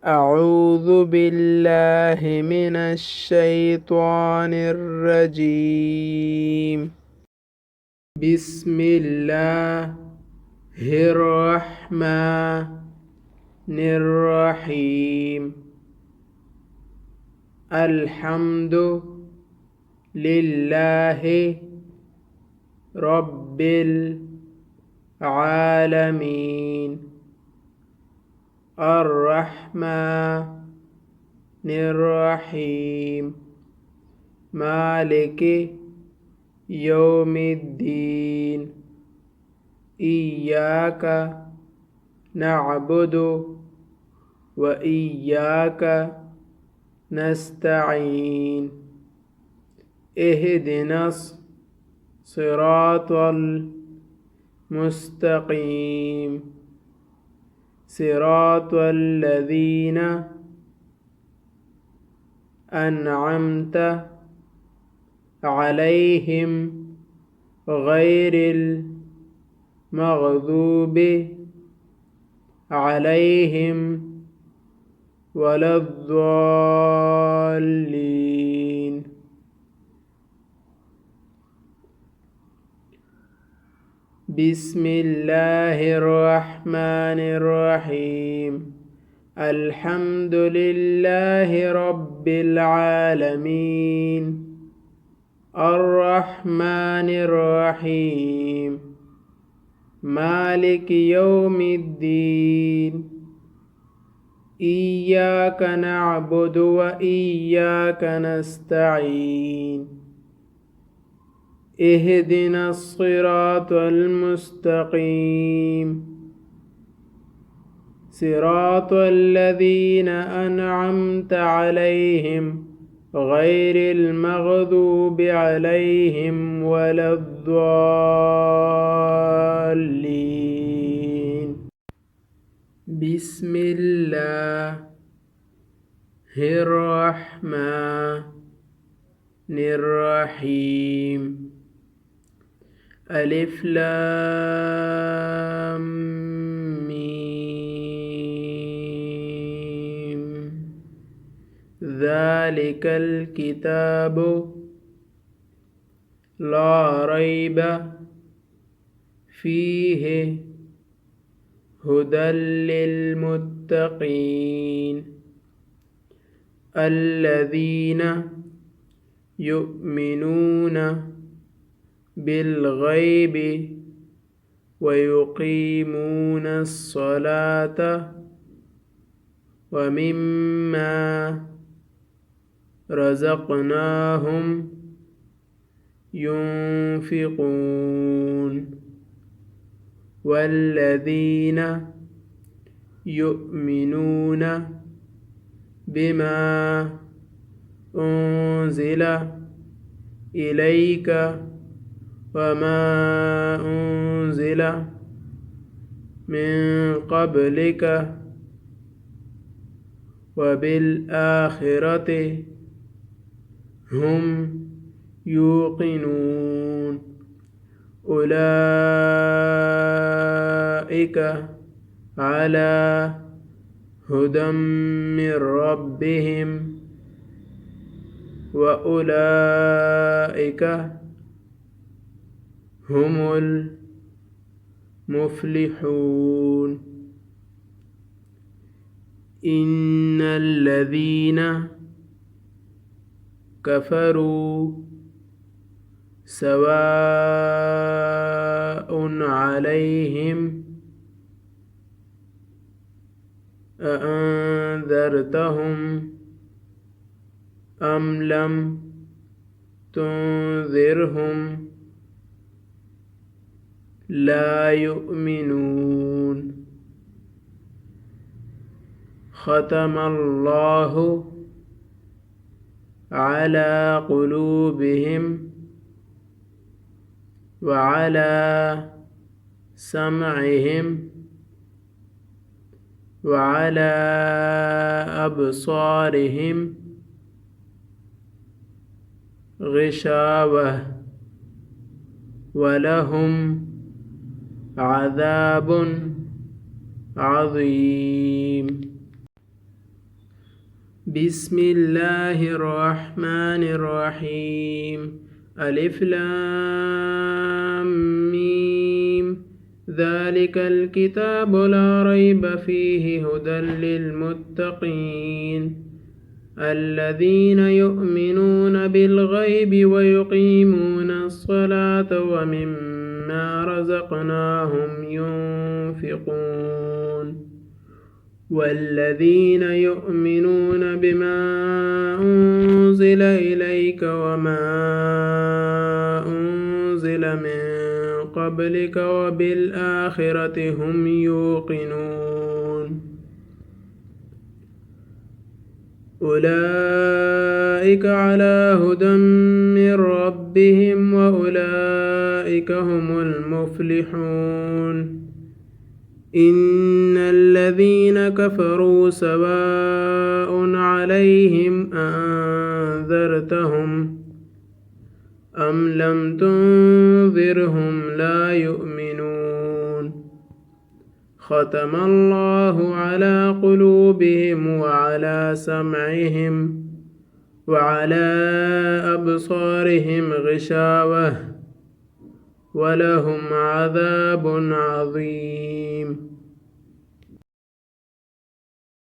أعوذ بالله من الشيطان الرجيم. بسم الله الرحمن الرحيم. الحمد لله رب العالمين. الرحمن الرحيم. مالك يوم الدين. إياك نعبد وإياك نستعين. اهدنا الصراط المستقيم. صراط الذين أنعمت عليهم غير المغضوب عليهم ولا الضالين. بسم الله الرحمن الرحيم. الحمد لله رب العالمين. الرحمن الرحيم. مالك يوم الدين. إياك نعبد وإياك نستعين. اهدنا الصراط المستقيم. صراط الذين أنعمت عليهم غير المغضوب عليهم ولا الضالين. بسم الله الرحمن الرحيم. ألف لام ميم. ذلك الكتاب لا ريب فيه هدى للمتقين الذين يؤمنون بالغيب ويقيمون الصلاة ومما رزقناهم ينفقون والذين يؤمنون بما أنزل إليك وما أنزل من قبلك وبالآخرة هم يوقنون. أولئك على هدى من ربهم وأولئك هم المفلحون. إن الذين كفروا سواء عليهم أأنذرتهم أم لم تنذرهم لا يؤمنون. ختم الله على قلوبهم وعلى سمعهم وعلى أبصارهم غشاوة ولهم عذاب عظيم. بسم الله الرحمن الرحيم ألف لام ميم ذلك الكتاب لا ريب فيه هدى للمتقين الذين يؤمنون بالغيب ويقيمون الصلاة ومما رزقناهم ينفقون والذين يؤمنون بما أنزل إليك وما أنزل من قبلك وبالآخرة هم يوقنون أولئك على هدى من ربهم وأولئك هم المفلحون إن الذين كفروا سواء عليهم أنذرتهم أم لم تنذرهم لا يؤمنون ختم الله على قلوبهم وعلى سمعهم وعلى أبصارهم غشاوة ولهم عذاب عظيم